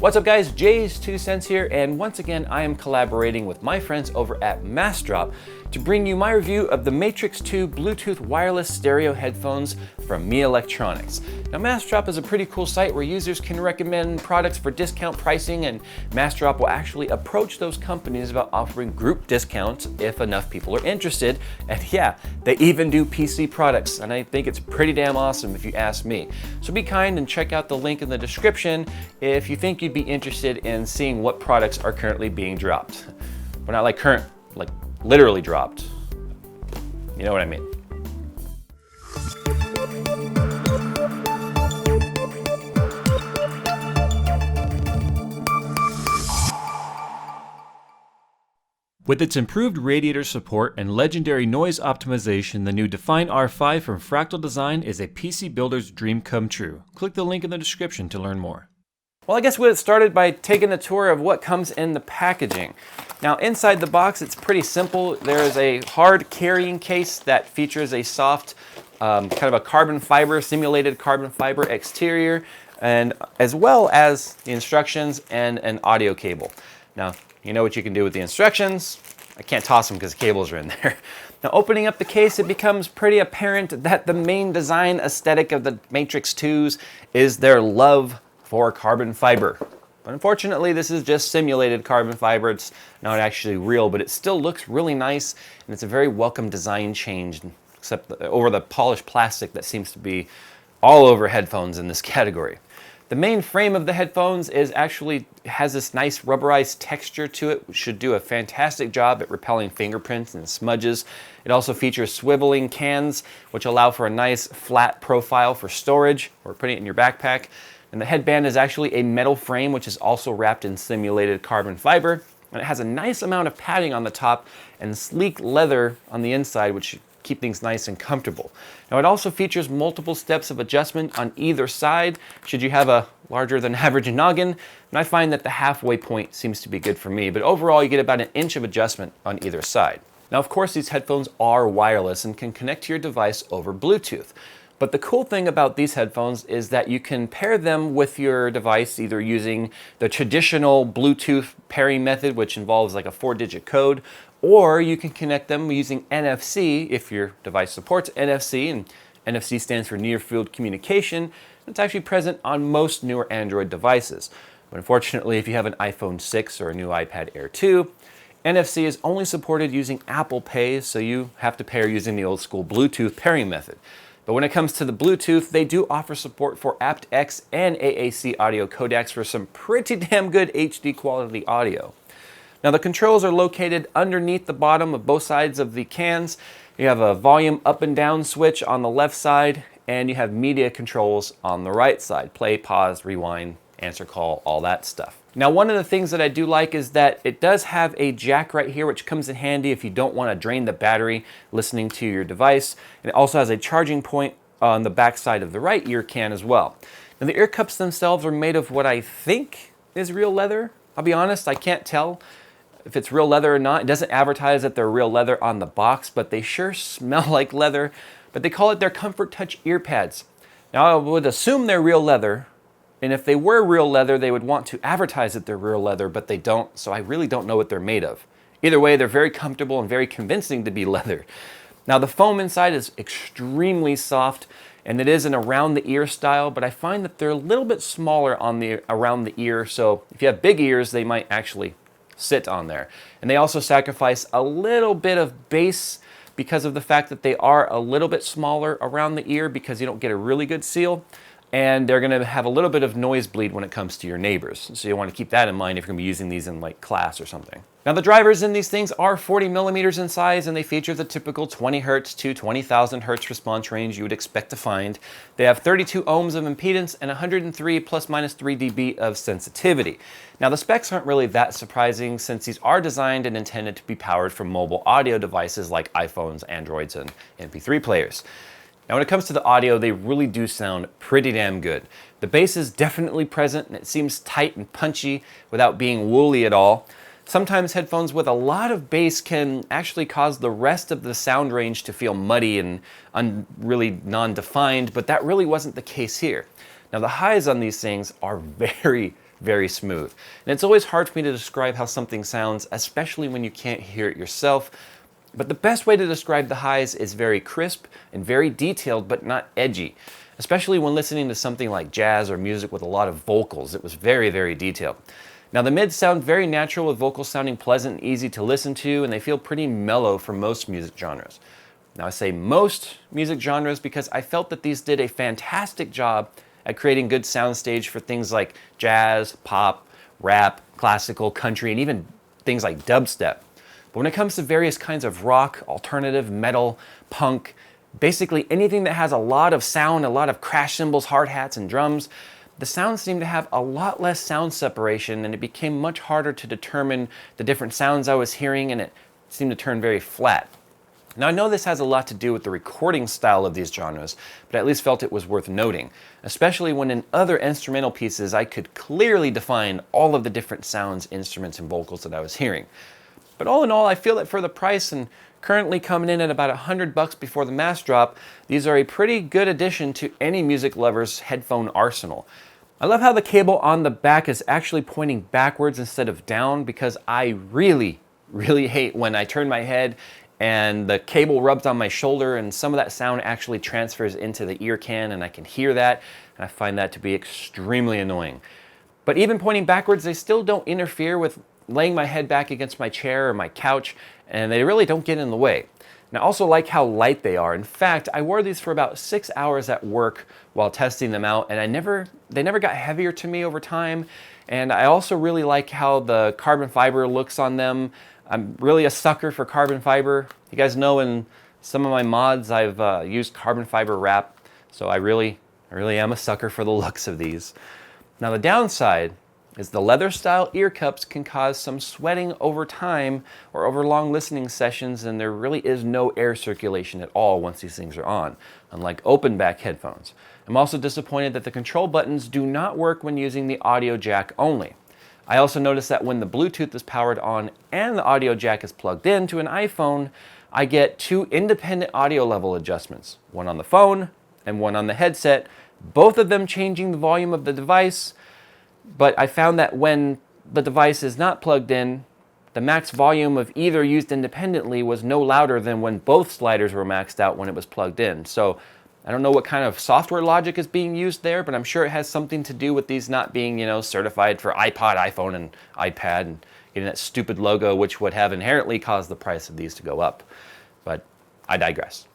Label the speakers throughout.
Speaker 1: What's up guys, JayzTwoCents here, and once again I am collaborating with my friends over at Massdrop to bring you my review of the Matrix 2 Bluetooth wireless stereo headphones from Me Electronics. Now Massdrop is a pretty cool site where users can recommend products for discount pricing, and Massdrop will actually approach those companies about offering group discounts if enough people are interested. And yeah, they even do PC products, and I think it's pretty damn awesome if you ask me. So be kind and check out the link in the description if you think you'd be interested in seeing what products are currently being dropped. But not like current, like literally dropped. You know what I mean. With its improved radiator support and legendary noise optimization, the new Define R5 from Fractal Design is a PC builder's dream come true. Click the link in the description to learn more. Well, I guess we'll get started by taking a tour of what comes in the packaging. Now, inside the box, it's pretty simple. There is a hard carrying case that features a soft, kind of a carbon fiber, simulated carbon fiber exterior, and as well as the instructions and an audio cable. Now, you know what you can do with the instructions. I can't toss them because the cables are in there. Now, opening up the case, it becomes pretty apparent that the main design aesthetic of the Matrix 2s is their love for carbon fiber. But unfortunately, this is just simulated carbon fiber. It's not actually real, but it still looks really nice, and it's a very welcome design change, except over the polished plastic that seems to be all over headphones in this category. The main frame of the headphones has this nice rubberized texture to it, which should do a fantastic job at repelling fingerprints and smudges. It also features swiveling cans, which allow for a nice flat profile for storage or putting it in your backpack. And the headband is actually a metal frame, which is also wrapped in simulated carbon fiber. And it has a nice amount of padding on the top and sleek leather on the inside, which should keep things nice and comfortable. Now, it also features multiple steps of adjustment on either side, should you have a larger than average noggin. And I find that the halfway point seems to be good for me, but overall you get about an inch of adjustment on either side. Now, of course, these headphones are wireless and can connect to your device over Bluetooth. But the cool thing about these headphones is that you can pair them with your device either using the traditional Bluetooth pairing method, which involves like a 4-digit code, or you can connect them using NFC if your device supports NFC, and NFC stands for Near Field Communication. It's actually present on most newer Android devices. But unfortunately, if you have an iPhone 6 or a new iPad Air 2, NFC is only supported using Apple Pay, so you have to pair using the old school Bluetooth pairing method. But when it comes to the Bluetooth, they do offer support for aptX and AAC audio codecs for some pretty damn good HD quality audio. Now, the controls are located underneath the bottom of both sides of the cans. You have a volume up and down switch on the left side, and you have media controls on the right side. Play, pause, rewind, answer call, all that stuff. Now, one of the things that I do like is that it does have a jack right here, which comes in handy if you don't want to drain the battery listening to your device. And it also has a charging point on the back side of the right ear can as well. Now, the ear cups themselves are made of what I think is real leather. I'll be honest, I can't tell if it's real leather or not. It doesn't advertise that they're real leather on the box, but they sure smell like leather. But they call it their Comfort Touch ear pads. Now, I would assume they're real leather. And if they were real leather, they would want to advertise that they're real leather, but they don't, so I really don't know what they're made of. Either way, they're very comfortable and very convincing to be leather. Now, the foam inside is extremely soft, and it is an around the ear style, but I find that they're a little bit smaller on the around the ear, so if you have big ears, they might actually sit on there. And they also sacrifice a little bit of bass because of the fact that they are a little bit smaller around the ear, because you don't get a really good seal. And they're going to have a little bit of noise bleed when it comes to your neighbors. So you want to keep that in mind if you're going to be using these in like class or something. Now, the drivers in these things are 40 millimeters in size, and they feature the typical 20 hertz to 20,000 hertz response range you would expect to find. They have 32 ohms of impedance and 103 plus minus 3 dB of sensitivity. Now, the specs aren't really that surprising, since these are designed and intended to be powered from mobile audio devices like iPhones, Androids, and MP3 players. Now, when it comes to the audio, they really do sound pretty damn good. The bass is definitely present, and it seems tight and punchy without being woolly at all. Sometimes headphones with a lot of bass can actually cause the rest of the sound range to feel muddy and really non-defined, but that really wasn't the case here. Now, the highs on these things are very,
Speaker 2: very smooth. And it's always hard for me to describe how something sounds, especially when you can't hear it yourself. But the best way to describe the highs is very crisp and very detailed, but not edgy. Especially when listening to something like jazz or music with a lot of vocals. It was very, very detailed. Now the mids sound very natural, with vocals sounding pleasant and easy to listen to, and they feel pretty mellow for most music genres. Now I say most music genres because I felt that these did a fantastic job at creating good soundstage for things like jazz, pop, rap, classical, country, and even things like dubstep. But when it comes to various kinds of rock, alternative, metal, punk, basically anything that has a lot of sound, a lot of crash cymbals, hard hats, and drums, the sounds seemed to have a lot less sound separation, and it became much harder to determine the different sounds I was hearing, and it seemed to turn very flat. Now I know this has a lot to do with the recording style of these genres, but I at least felt it was worth noting, especially when in other instrumental pieces I could clearly define all of the different sounds, instruments, and vocals that I was hearing. But all in all, I feel that for the price, and currently coming in at about $100 before the mass drop, these are a pretty good addition to any music lover's headphone arsenal. I love how the cable on the back is actually pointing backwards instead of down, because I really hate when I turn my head and the cable rubs on my shoulder and some of that sound actually transfers into the ear can and I can hear that, and I find that to be extremely annoying. But even pointing backwards, they still don't interfere with laying my head back against my chair or my couch, and they really don't get in the way. And I also like how light they are. In fact, I wore these for about 6 hours at work while testing them out, and they never got heavier to me over time. And I also really like how the carbon fiber looks on them. I'm really a sucker for carbon fiber. You guys know in some of my mods I've used carbon fiber wrap, so I really am a sucker for the looks of these. Now the downside is the leather style ear cups can cause some sweating over time or over long listening sessions, and there really is no air circulation at all once these things are on, unlike open back headphones. I'm also disappointed that the control buttons do not work when using the audio jack only. I also noticed that when the Bluetooth is powered on and the audio jack is plugged into an iPhone, I get 2 independent audio level adjustments, one on the phone and one on the headset, both of them changing the volume of the device. But I found that when the device is not plugged in, the max volume of either used independently was no louder than when both sliders were maxed out when it was plugged in. So I don't know what kind of software logic is being used there, but I'm sure it has something to do with these not being, certified for iPod, iPhone, and iPad, and getting that stupid logo, which would have inherently caused the price of these to go up. But I digress.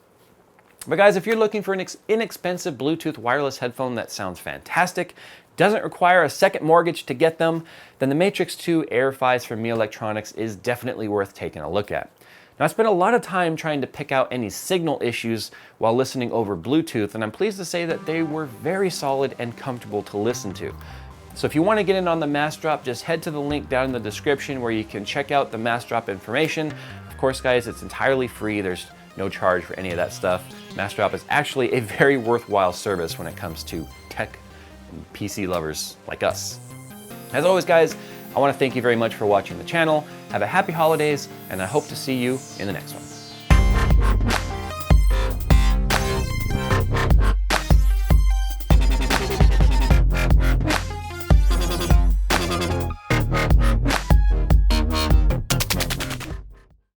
Speaker 2: But guys, if you're looking for an inexpensive Bluetooth wireless headphone that sounds fantastic, doesn't require a second mortgage to get them, then the Matrix 2 Air 5s from Me Electronics is definitely worth taking a look at. Now I spent a lot of time trying to pick out any signal issues while listening over Bluetooth, and I'm pleased to say that they were very solid and comfortable to listen to. So if you want to get in on the mass drop, just head to the link down in the description where you can check out the mass drop information. Of course guys, it's entirely free, there's no charge for any of that stuff. Mass drop is actually a very worthwhile service when it comes to tech and PC lovers like us. As always guys, I want to thank you very much for watching the channel. Have a happy holidays, and I hope to see you in the next one.